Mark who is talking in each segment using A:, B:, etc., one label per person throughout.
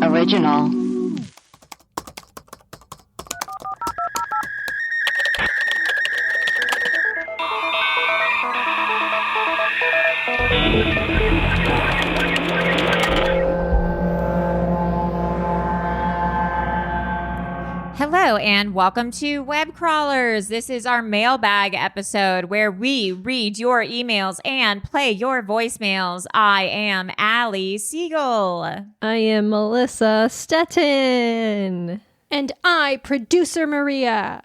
A: Original.
B: Hello and welcome to Web Crawlers. This is our mailbag episode where we read your emails and play your voicemails. I am Allie Siegel.
C: I am Melissa Stettin.
D: And I, Producer Maria.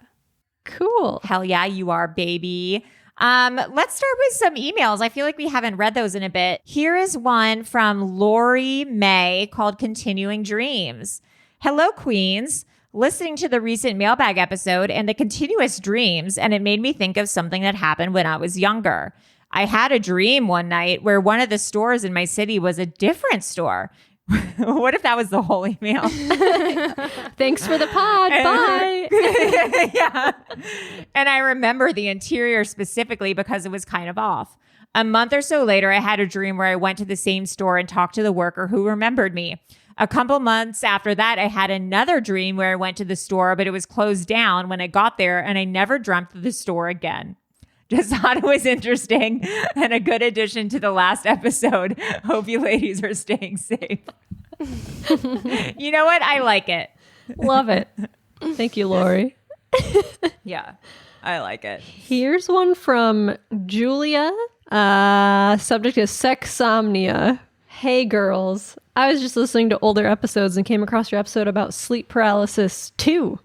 C: Cool.
B: Hell yeah, you are, baby. Let's start with some emails. I feel like we haven't read those in a bit. Here is one from Lori May called Continuing Dreams. Hello, Queens. Listening to the recent mailbag episode and the continuous dreams, and it made me think of something that happened when I was younger. I had a dream one night where one of the stores in my city was a different store. What if that was the whole email?
C: Thanks for the pod. Bye.
B: Yeah. And I remember the interior specifically because it was kind of off. A month or so later, I had a dream where I went to the same store and talked to the worker who remembered me. A couple months after that, I had another dream where I went to the store, but it was closed down when I got there, and I never dreamt of the store again. Just thought it was interesting and a good addition to the last episode. Hope you ladies are staying safe. You know what? I like it.
C: Love it. Thank you, Lori.
B: Yeah, I like it.
C: Here's one from Julia. Subject is sexsomnia. Hey, girls. I was just listening to older episodes and came across your episode about sleep paralysis 2.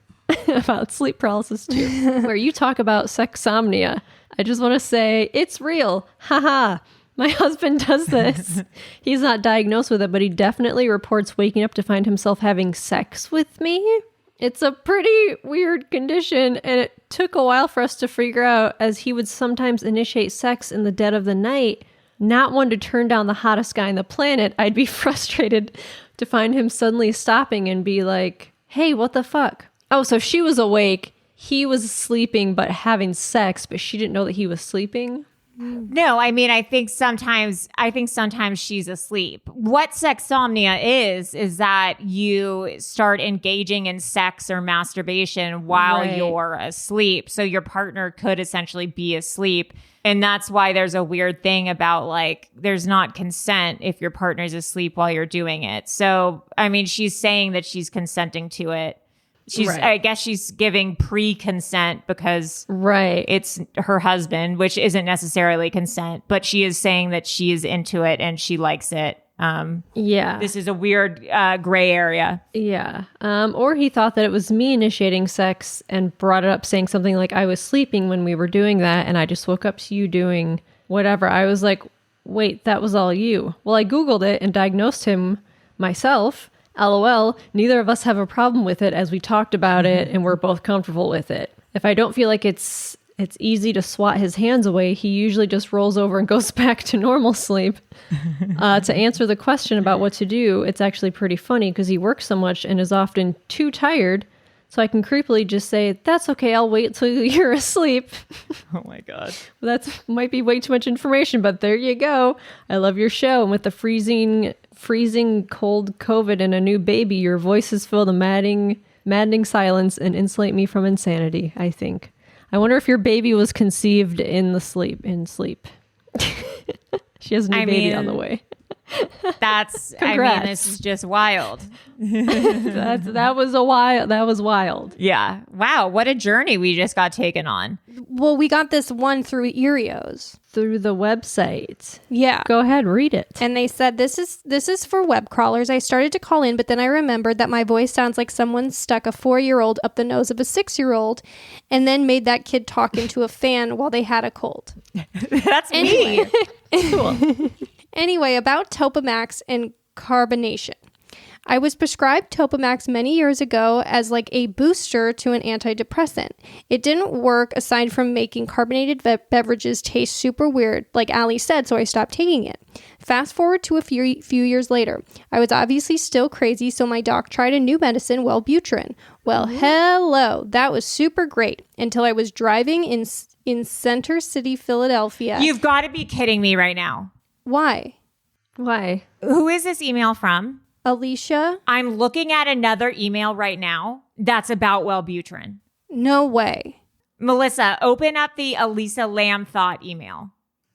C: About sleep paralysis 2, where you talk about sexsomnia. I just want to say it's real. Haha. My husband does this. He's not diagnosed with it, but he definitely reports waking up to find himself having sex with me. It's a pretty weird condition, and it took a while for us to figure out, as he would sometimes initiate sex in the dead of the night. Not one to turn down the hottest guy on the planet. I'd be frustrated to find him suddenly stopping and be like, hey, what the fuck? Oh, so she was awake. He was sleeping but having sex, but she didn't know that he was sleeping.
B: No, I mean, I think sometimes she's asleep. What sexsomnia is that you start engaging in sex or masturbation while you're asleep. So your partner could essentially be asleep. And that's why there's a weird thing about, like, there's not consent if your partner's asleep while you're doing it. So, I mean, she's saying that she's consenting to it. I guess she's giving pre-consent because it's her husband, which isn't necessarily consent, but she is saying that she is into it and she likes it. This is a weird gray area.
C: Yeah. Or he thought that it was me initiating sex and brought it up saying something like, I was sleeping when we were doing that and I just woke up to you doing whatever. I was like, wait, that was all you. Well, I Googled it and diagnosed him myself. LOL, neither of us have a problem with it as we talked about it and we're both comfortable with it. If I don't feel like it's easy to swat his hands away, he usually just rolls over and goes back to normal sleep. To answer the question about what to do, it's actually pretty funny because he works so much and is often too tired. So I can creepily just say, that's okay, I'll wait till you're asleep.
B: Oh my God.
C: That might be way too much information, but there you go. I love your show. And with the freezing cold COVID and a new baby, your voices fill the maddening silence and insulate me from insanity, I think. I wonder if your baby was conceived in sleep. She has a new baby on the way.
B: This is just wild.
C: That was wild.
B: Yeah. Wow. What a journey we just got taken on.
D: Well, we got this one through Erios.
C: Through the website.
D: Yeah.
C: Go ahead, read it.
D: And they said, this is for web crawlers. I started to call in, but then I remembered that my voice sounds like someone stuck a 4-year-old up the nose of a 6-year-old and then made that kid talk into a fan while they had a cold.
B: That's me.
C: Cool.
D: Anyway, about Topamax and carbonation. I was prescribed Topamax many years ago as like a booster to an antidepressant. It didn't work aside from making carbonated beverages taste super weird, like Allie said, so I stopped taking it. Fast forward to a few years later. I was obviously still crazy, so my doc tried a new medicine, Wellbutrin. Well, hello, that was super great until I was driving in Center City, Philadelphia.
B: You've got to be kidding me right now.
D: Why?
C: Why?
B: Who is this email from?
D: Alicia?
B: I'm looking at another email right now that's about Wellbutrin.
D: No way.
B: Melissa, open up the Elisa Lamb thought email.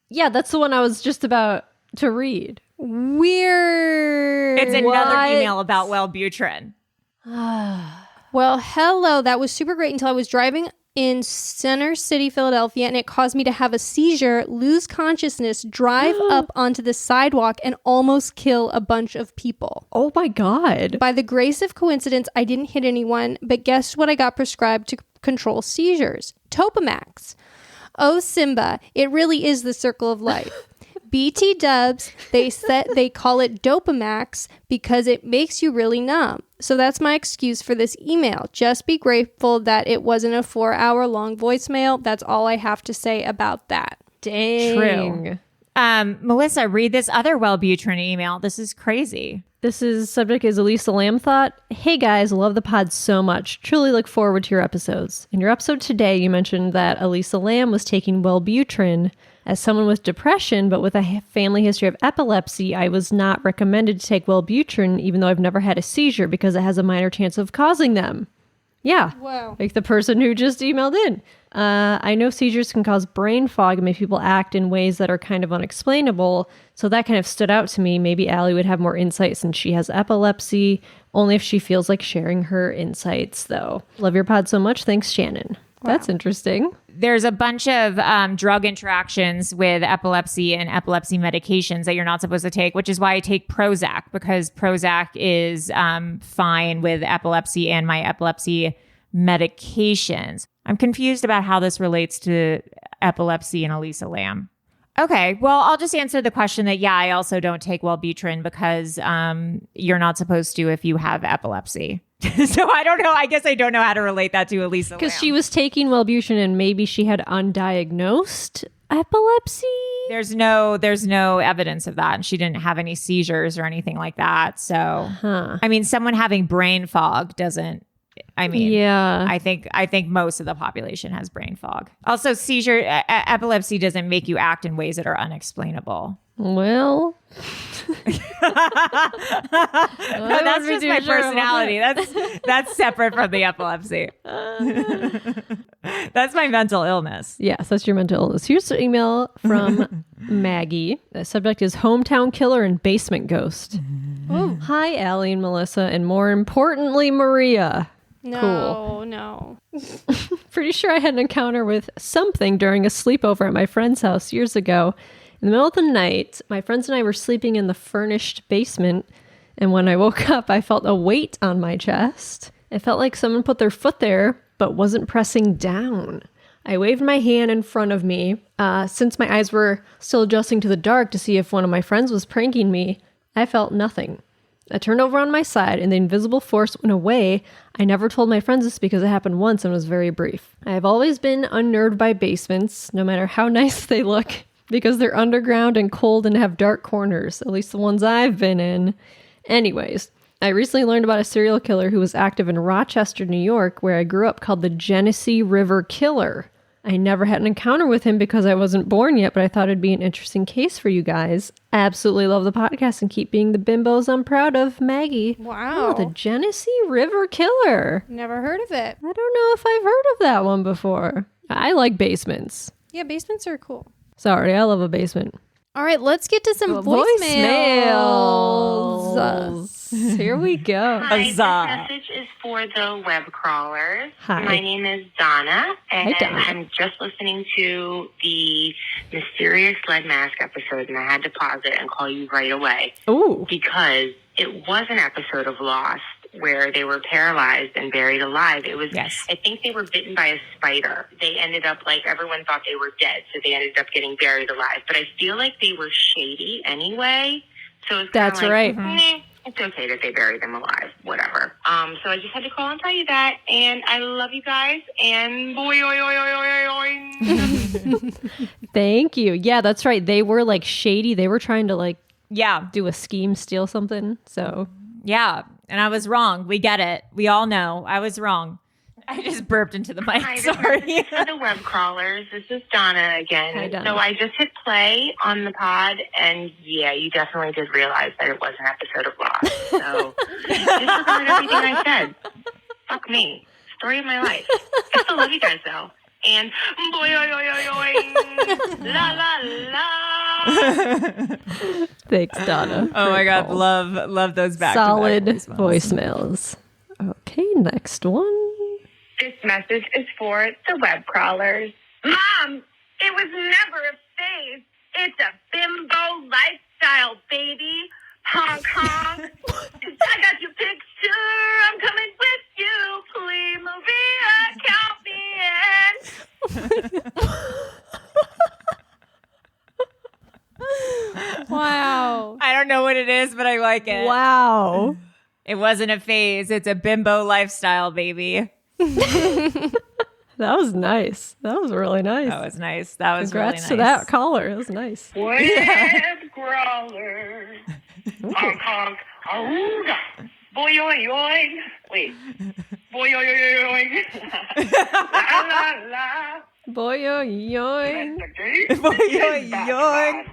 C: Yeah, that's the one I was just about to read.
D: Weird.
B: It's another email about Wellbutrin.
D: Well, hello. That was super great until I was driving in Center City, Philadelphia, and it caused me to have a seizure, lose consciousness, drive up onto the sidewalk, and almost kill a bunch of people.
C: Oh my God.
D: By the grace of coincidence, I didn't hit anyone, but guess what I got prescribed to control seizures? Topamax. Oh, Simba, it really is the circle of life. BT dubs, they call it Dopamax because it makes you really numb. So that's my excuse for this email. Just be grateful that it wasn't a 4-hour-long voicemail. That's all I have to say about that.
C: Dang.
B: True. Melissa, read this other Wellbutrin email. This is crazy.
C: Subject is Elisa Lamb thought. Hey guys, love the pod so much. Truly look forward to your episodes. In your episode today, you mentioned that Elisa Lamb was taking Wellbutrin. As someone with depression, but with a family history of epilepsy, I was not recommended to take Wellbutrin, even though I've never had a seizure because it has a minor chance of causing them. Yeah.
D: Wow.
C: Like the person who just emailed in. I know seizures can cause brain fog and make people act in ways that are kind of unexplainable. So that kind of stood out to me. Maybe Allie would have more insight since she has epilepsy, only if she feels like sharing her insights, though. Love your pod so much. Thanks, Shannon. Wow. That's interesting.
B: There's a bunch of drug interactions with epilepsy and epilepsy medications that you're not supposed to take, which is why I take Prozac, because Prozac is fine with epilepsy and my epilepsy medications. I'm confused about how this relates to epilepsy and Elisa Lamb. Okay, well, I'll just answer the question that, yeah, I also don't take Wellbutrin because you're not supposed to if you have epilepsy. So I don't know. I guess I don't know how to relate that to Elisa Lamb.
C: Because she was taking Wellbutrin and maybe she had undiagnosed epilepsy.
B: There's no evidence of that. And she didn't have any seizures or anything like that. So, I mean, someone having brain fog doesn't, I mean,
C: yeah.
B: I think most of the population has brain fog. Also, epilepsy doesn't make you act in ways that are unexplainable.
C: Well,
B: that's just my personality. That's separate from the epilepsy. That's my mental illness.
C: Yes, that's your mental illness. Here's an email from Maggie. The subject is Hometown Killer and Basement Ghost.
D: Ooh.
C: Hi, Allie and Melissa, and more importantly, Maria.
D: No.
C: Pretty sure I had an encounter with something during a sleepover at my friend's house years ago. In the middle of the night, my friends and I were sleeping in the furnished basement, and when I woke up, I felt a weight on my chest. It felt like someone put their foot there, but wasn't pressing down. I waved my hand in front of me. Since my eyes were still adjusting to the dark to see if one of my friends was pranking me, I felt nothing. I turned over on my side, and the invisible force went away. I never told my friends this because it happened once and was very brief. I have always been unnerved by basements, no matter how nice they look, because they're underground and cold and have dark corners, at least the ones I've been in. Anyways, I recently learned about a serial killer who was active in Rochester, New York, where I grew up, called the Genesee River Killer. I never had an encounter with him because I wasn't born yet, but I thought it'd be an interesting case for you guys. Absolutely love the podcast and keep being the bimbos I'm proud of, Maggie.
D: Wow.
C: Oh, the Genesee River Killer.
D: Never heard of it.
C: I don't know if I've heard of that one before. I like basements.
D: Yeah, basements are cool.
C: Sorry, I love a basement.
D: All right, let's get to some voicemails.
C: Here we go.
A: Hi, this message is for the web crawlers.
C: Hi.
A: My name is Donna, and
C: Hi, Donna.
A: I'm just listening to the Mysterious Lead Mask episode, and I had to pause it and call you right away.
C: Ooh.
A: Because it was an episode of Lost where they were paralyzed and buried alive. It was,
B: Yes.
A: I think they were bitten by a spider. They ended up, like, everyone thought they were dead, so they ended up getting buried alive. But I feel like they were shady anyway. So it's
C: That's
A: like,
C: right.
A: It's okay that they buried them alive, whatever. So I just had to call and tell you that, and I love you guys, and boy, oi, oi, oi, oi, oi.
C: Thank you. Yeah, that's right. They were like shady. They were trying to like
B: Yeah.
C: do a scheme, steal something. So
B: Yeah. And I was wrong. We get it. We all know I was wrong. I just burped into the mic.
A: Hi,
B: Sorry.
A: this is for the web crawlers. This is Donna again.
C: Hi, Donna.
A: So I just hit play on the pod, and yeah, you definitely did realize that it was an episode of Lost. So disregard everything I said. Fuck me. Story of my life. I still love you guys, though. And boy, la la la.
C: Thanks, Donna.
B: Oh my
C: Great
B: God,
C: call.
B: love those back
C: Solid
B: to back
C: voicemails. Okay, next one.
A: This message is for the web crawlers. Mom, it was never a phase. It's a bimbo lifestyle, baby. Honk, honk. I got your picture. I'm coming with you. Please, movie, count me in.
D: Wow.
B: I don't know what it is, but I like it.
C: Wow.
B: It wasn't a phase. It's a bimbo lifestyle, baby.
C: That was nice. That was really nice.
B: That was nice. That was
C: Congrats
B: really nice.
C: to that caller. That was nice.
A: Web crawlers. Honk, honk. Auga. Boy, oi, oi. Wait. Boy, oi, oi, oi. La, la, la.
C: Boy, yoing.
B: Boy, oi, oi.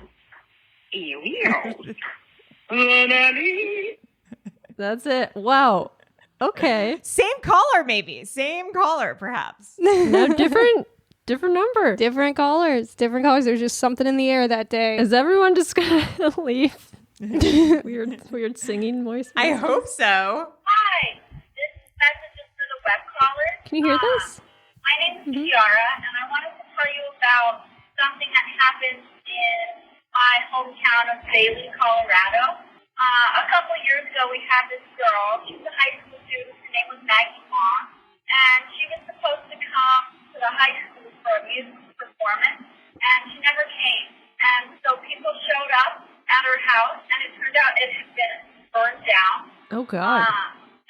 C: That's it. Wow. Okay.
B: Same caller, maybe. Same caller, perhaps.
C: No, different number.
D: Different callers. There's just something in the air that day.
C: Is everyone just gonna leave? weird singing voice.
B: I hope so.
E: Hi, this message is for the web crawlers.
C: Can you hear this?
E: My name is Kiara, and I wanted to tell you about something that happened in my hometown of Bailey, Colorado. A couple years ago, we had this girl. She was a high school student. Her name was Maggie Long, and she was supposed to come to the high school for a musical performance, and she never came. And so people showed up at her house, and it turned out it had been burned down.
C: Oh God.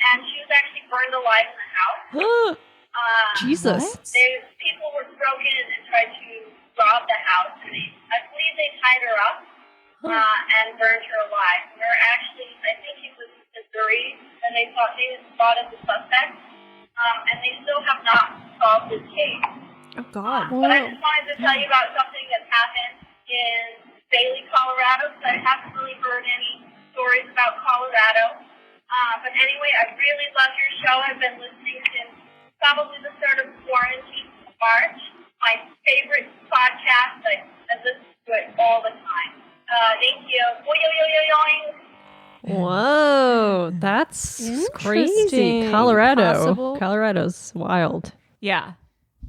E: And she was actually burned alive in the house.
C: Jesus.
E: People were broken in and tried to rob the house. And I believe they tied her up and burned her alive. And they're actually, I think it was Missouri, and they spotted the suspect. And they still have not solved this case.
C: Oh God.
E: But I just wanted to tell you about something that happened in Bailey, Colorado, because I haven't really heard any stories about Colorado. But anyway, I really love your show. I've been listening since probably the start of quarantine in March. My favorite podcast. I listen to it all the time. Thank you.
C: Whoa, that's crazy.
D: Interesting.
C: Colorado.
D: Possible.
C: Colorado's wild.
B: Yeah.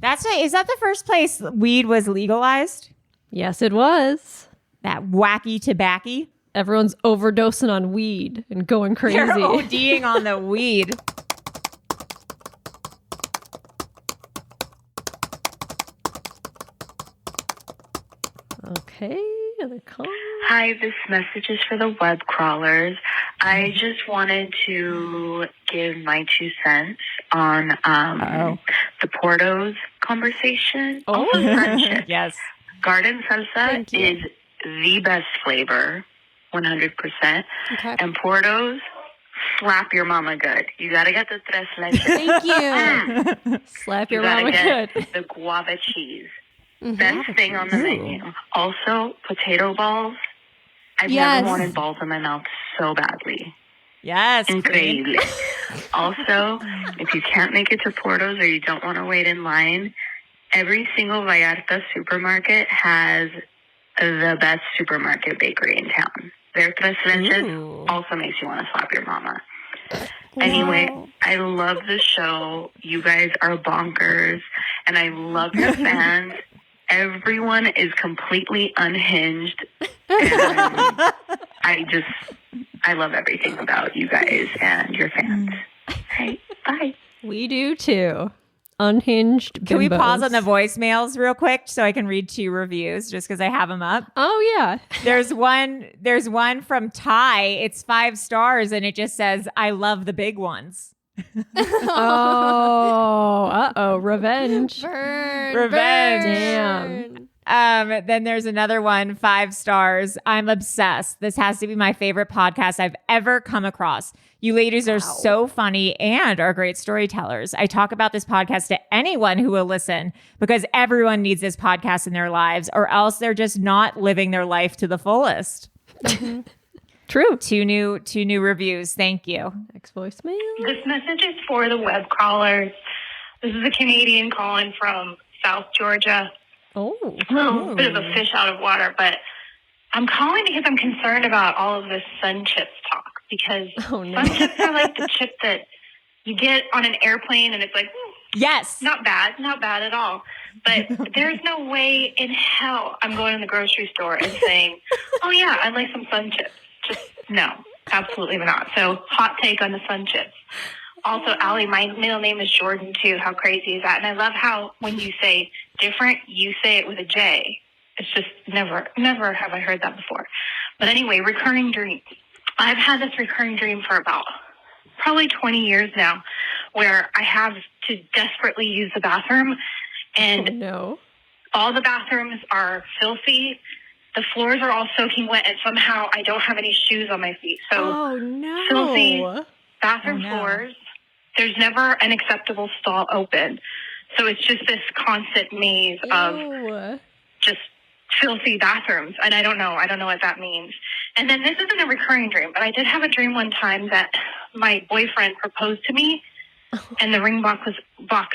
B: That's right. Is that the first place weed was legalized?
C: Yes, it was.
B: That wacky tobacco?
C: Everyone's overdosing on weed and going crazy.
B: They're ODing on the weed.
C: Okay, other call.
A: Hi, this message is for the web crawlers. I just wanted to give my 2 cents on the Portos conversation.
C: Oh.
A: Also friendship.
B: Yes.
A: Garden salsa
D: Thank you.
A: is the best flavor, 100%.
D: Okay.
A: And Portos, slap your mama good. You gotta get the tres leches.
D: Thank you.
C: Slap
A: You
C: your
A: gotta
C: mama
A: get
C: good.
A: the guava cheese.
D: Mhm.
A: Best thing on the menu. Also, potato balls. I've
D: Yes.
A: never wanted balls in my mouth so badly.
B: Yes. queen.
A: Increíble. Also, if you can't make it to Portos or you don't want to wait in line, every single Vallarta supermarket has the best supermarket bakery in town. Their tres leches
B: Ooh.
A: also makes you want to slap your mama. Anyway,
D: Wow.
A: I love the show. You guys are bonkers, and I love your fans. Everyone is completely unhinged, and I love everything about you guys and your fans. Hey, bye.
C: We do too. Unhinged.
B: Can we pause
C: bimbos.
B: on the voicemails real quick so I can read 2 reviews just because I have them up?
C: Oh yeah.
B: There's one from Ty. It's 5 stars and it just says, "I love the big ones."
C: Oh. Revenge.
D: Burn.
B: Revenge.
C: Damn.
B: Then there's another one, 5 stars. I'm obsessed. This has to be my favorite podcast I've ever come across. You ladies are so funny and are great storytellers. I talk about this podcast to anyone who will listen because everyone needs this podcast in their lives, or else they're just not living their life to the fullest.
C: True.
B: Two new reviews. Thank you.
C: Next voicemail.
A: This message is for the web crawlers. This is a Canadian calling from South Georgia.
C: Oh.
A: A little bit of a fish out of water, but I'm calling because I'm concerned about all of this sun chips talk, because sun chips are like the chip that you get on an airplane and it's like,
B: yes,
A: not bad at all. But there's no way in hell I'm going in the grocery store and saying, oh yeah, I'd like some sun chips. Just no, absolutely not. So hot take on the sun chips. Also, Allie, my middle name is Jordan, too. How crazy is that? And I love how when you say different, you say it with a J. It's just never have I heard that before. But anyway, recurring dreams. I've had this recurring dream for about probably 20 years now, where I have to desperately use the bathroom. And all the bathrooms are filthy. The floors are all soaking wet, and somehow I don't have any shoes on my feet. So filthy bathroom floors. There's never an acceptable stall open. So it's just this constant maze of just filthy bathrooms. And I don't know what that means. And then this isn't a recurring dream, but I did have a dream one time that my boyfriend proposed to me and the ring box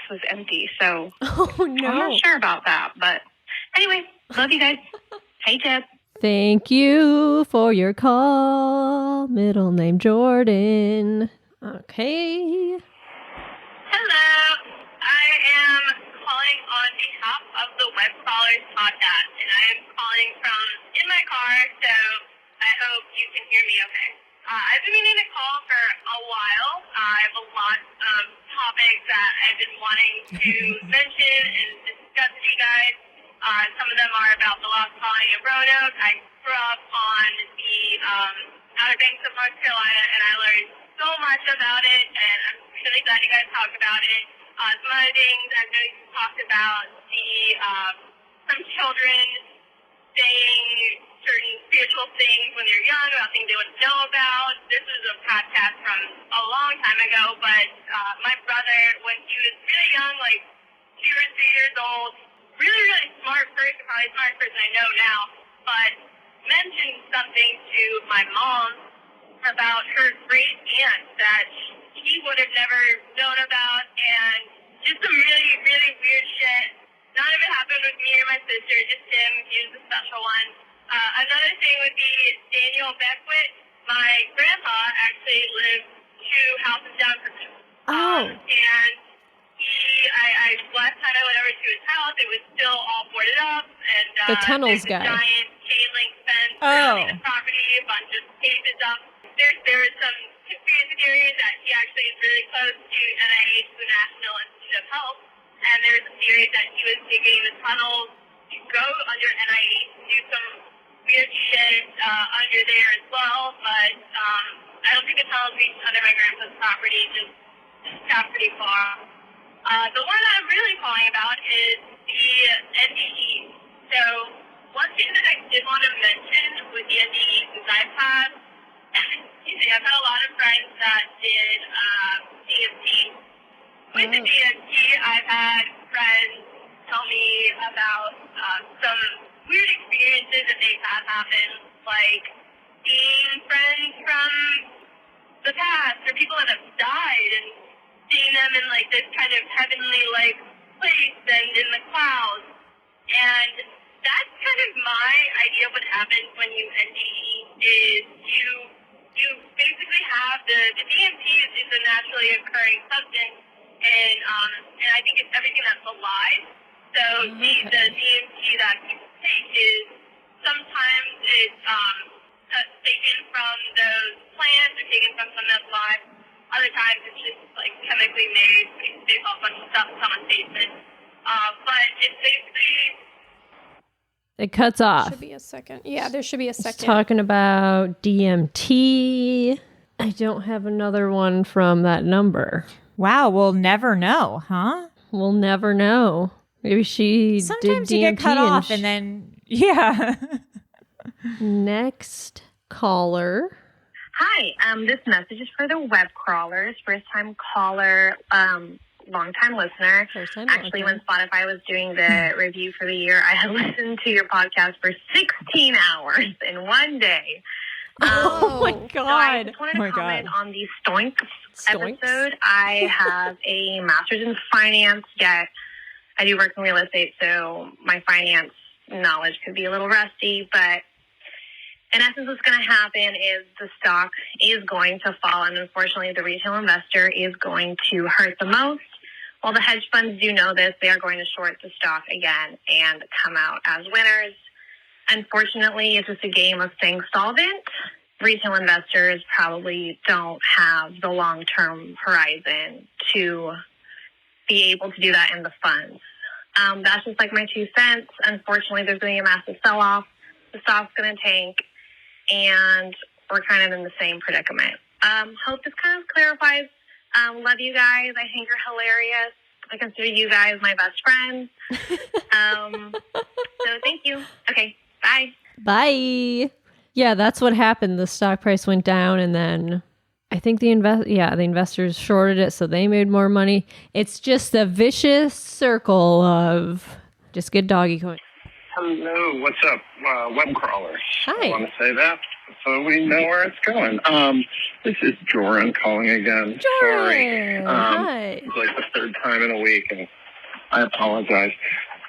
A: was empty. So I'm not sure about that. But anyway, love you guys. Hey, Jeb.
C: Thank you for your call. Middle name Jordan. Okay.
E: Hello. I am calling on behalf of the Web Crawlers podcast, and I am calling from in my car, so I hope you can hear me okay. I've been meaning to call for a while. I have a lot of topics that I've been wanting to mention and discuss with you guys. Some of them are about the lost colony of Roanoke. I grew up on the Outer Banks of North Carolina, and I learned so much about it, and I'm really glad you guys talked about it. Some other things I've noticed you talked about some children saying certain spiritual things when they're young, about things they wouldn't know about. This was a podcast from a long time ago, but my brother, when he was really young, like 2 or 3 years old, really, really smart person, probably the smartest person I know now, but mentioned something to my mom about her great aunt that he would have never known about, and just some really, really weird shit. None of it happened with me or my sister, just him. He was the special one. Another thing would be Daniel Beckwith. My grandpa actually lived 2 houses down from him. And last time I went over to his house, it was still all boarded up, and
C: the tunnels
E: there's a
C: guy.
E: giant chain link fence surrounding the property, a bunch of tape is up. There is some conspiracy theories that he actually is really close to NIH, the National Institute of Health, and there's a theory that he was digging the tunnels to go under NIH to do some weird shit under there as well, but I don't think the tunnels reached under my grandpa's property, just got pretty far. The one that I'm really calling about is the NDE. So one thing that I did want to mention with the NDE, since I've had a lot of friends that did DMT. With the DMT, I've had friends tell me about some weird experiences that they've had happen, like seeing friends from the past or people that have died and seeing them in like this kind of heavenly like place and in the clouds. And that's kind of my idea of what happens when you NDE is you basically have the DMT is a naturally occurring substance, and I think it's everything that's alive. So the DMT that people take is sometimes it's taken from those plants or taken from something that's alive. Other times it's just like chemically made. They call a bunch of stuff in someone's basement. But it's basically.
C: It cuts off.
D: Should be a second. Yeah, there should be a second.
C: It's talking about DMT. I don't have another one from that number.
B: Wow, we'll never know, huh?
C: We'll never know. Maybe she
B: Sometimes
C: did
B: you get
C: DMT
B: cut off
C: sh-
B: and then, yeah.
C: Next caller.
A: Hi, this message is for the web crawlers. First time caller, long time listener.
C: First time,
A: Actually, when Spotify was doing the review for the year, I had listened to your podcast for 16 hours in one day.
B: Oh my
A: So I
B: God.
A: just wanted
B: Oh my
A: to comment
B: God.
A: on the Stoinks
C: Stoinks?
A: episode. I have a master's in finance, yet I do work in real estate, so my finance knowledge could be a little rusty, but in essence, what's going to happen is the stock is going to fall, and unfortunately, the retail investor is going to hurt the most. While the hedge funds do know this, they are going to short the stock again and come out as winners. Unfortunately, it's just a game of staying solvent. Retail investors probably don't have the long-term horizon to be able to do that in the funds. That's just like my 2 cents. Unfortunately, there's going to be a massive sell-off. The stock's going to tank, and we're kind of in the same predicament. Hope this kind of clarifies. Love you guys. I think you're hilarious. I consider you guys my best friends. So thank you. Okay, bye.
C: Bye. Yeah, that's what happened. The stock price went down, and then I think the investors shorted it, so they made more money. It's just a vicious circle of just get doggy coin.
F: Hello, what's up, web crawlers?
C: Hi.
F: I want to say that so we know where it's going. This is Joran calling again. Sorry.
C: Hi.
F: It's like the 3rd time in a week, and I apologize.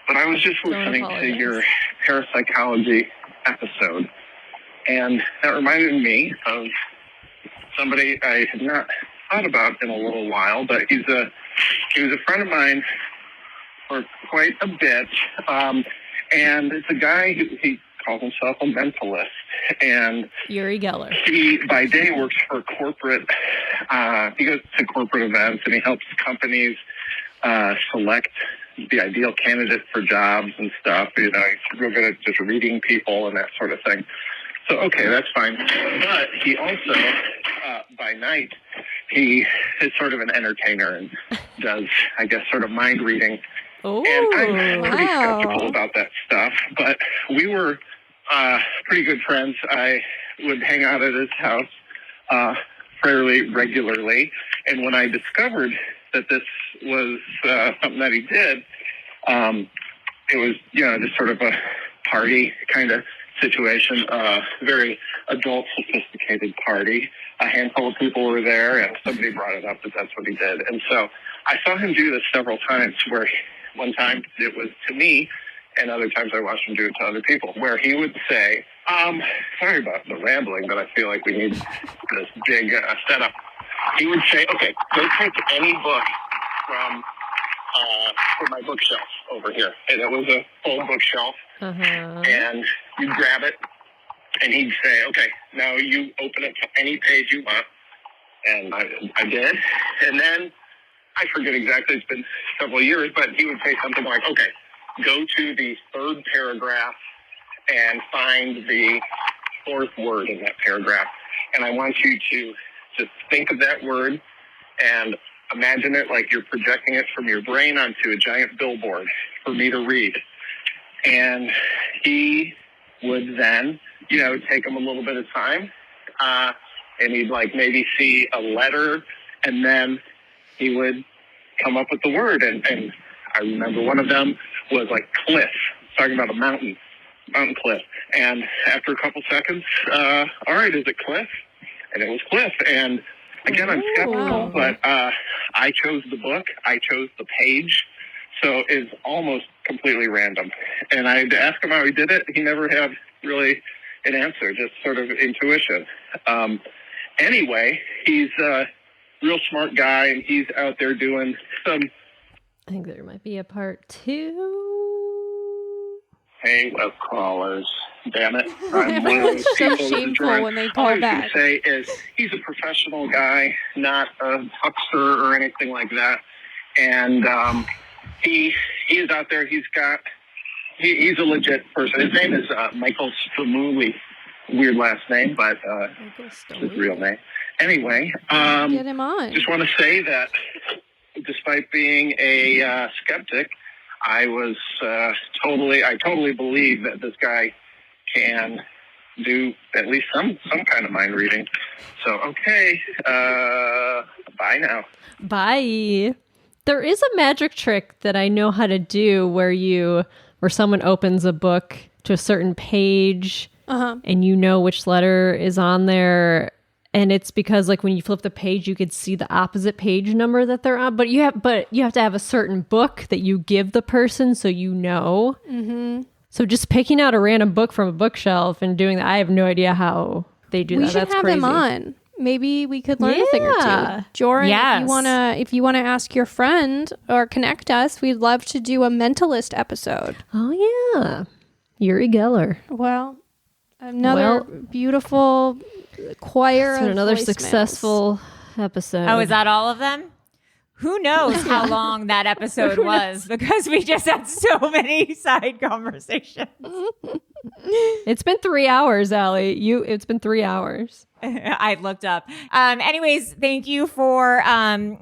F: But I was just listening to your parapsychology episode, and that reminded me of somebody I had not thought about in a little while, but he was a friend of mine for quite a bit. And it's a guy who he calls himself a mentalist, and
C: Uri Geller.
F: he by day works for corporate. He goes to corporate events and he helps companies select the ideal candidate for jobs and stuff. You know, he's real good at just reading people and that sort of thing. So okay, that's fine. But he also by night he is sort of an entertainer and does, I guess, sort of mind reading.
C: Oh,
F: And I'm pretty
D: wow.
F: skeptical about that stuff, but we were pretty good friends. I would hang out at his house fairly regularly, and when I discovered that this was something that he did, it was, you know, just sort of a party kind of situation, very adult, sophisticated party. A handful of people were there, and somebody brought it up that that's what he did. And so I saw him do this several times, where one time it was to me, and other times I watched him do it to other people, where he would say, sorry about the rambling, but I feel like we need this big setup. He would say, okay, go take any book from my bookshelf over here. And it was a full bookshelf. And you grab it, and he'd say, okay, now you open it to any page you want. And I did. And then I forget exactly, it's been several years, but he would say something like, okay, go to the 3rd paragraph and find the 4th word in that paragraph. And I want you to just think of that word and imagine it like you're projecting it from your brain onto a giant billboard for me to read. And he would then, you know, take him a little bit of time, and he'd like maybe see a letter, and then he would come up with the word. And I remember one of them was like cliff, talking about a mountain cliff. And after a couple seconds, all right, is it cliff? And it was cliff. And again, I'm skeptical, but I chose the book. I chose the page. So it's almost completely random. And I had to ask him how he did it. He never had really an answer, just sort of intuition. Anyway, he's a real smart guy, and he's out there doing some...
C: I think there might be a part 2.
F: Hey, web crawlers. Damn it. I'm one of those
D: It's so
F: people that
D: shameful
F: join.
D: when they
F: All
D: call
F: I
D: back.
F: can say is he's a professional guy, not a huckster or anything like that. And he is out there. He's a legit person. His name is Michael Stromuli. Weird last name, but his real name. Anyway,
D: Get him on.
F: just want to say that despite being a skeptic, I was I totally believe that this guy can do at least some kind of mind reading. So, okay, bye now.
C: Bye. There is a magic trick that I know how to do where someone opens a book to a certain page and you know which letter is on there. And it's because like when you flip the page, you could see the opposite page number that they're on. But you have to have a certain book that you give the person so you know. Mm-hmm. So just picking out a random book from a bookshelf and doing that, I have no idea how they do that.
D: We should
C: That's
D: have
C: crazy.
D: him on. Maybe we could learn a thing or two. Joran,
B: Yes.
D: if you wanna ask your friend or connect us, we'd love to do a mentalist episode.
C: Oh yeah, Uri Geller.
D: Well, another beautiful choir.
C: So
D: of
C: another
D: voicemails.
C: successful episode.
B: Oh, is that all of them? Who knows how long that episode was because we just had so many side conversations.
C: It's been 3 hours, Allie. It's been 3 hours.
B: I looked up. Anyways, thank you for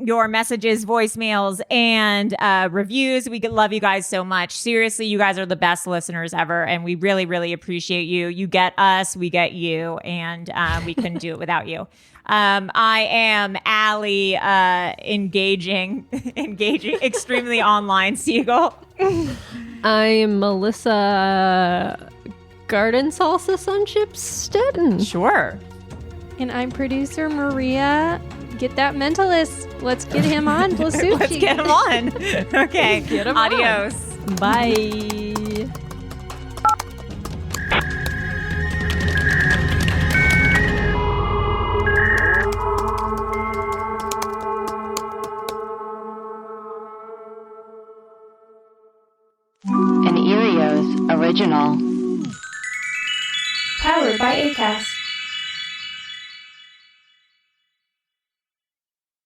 B: your messages, voicemails, and reviews. We love you guys so much. Seriously, you guys are the best listeners ever, and we really, really appreciate you. You get us, we get you, and we couldn't do it without you. I am Allie, engaging, extremely online Siegel.
C: I am Melissa Garden Salsa Sunchips Stetton.
B: Sure.
D: And I'm producer Maria. Get that mentalist. Let's get him on Blasucci.
B: Let's get him on. Okay.
C: Get him on.
B: Adios.
C: Bye.
G: An Erios original.
D: Powered by Acast.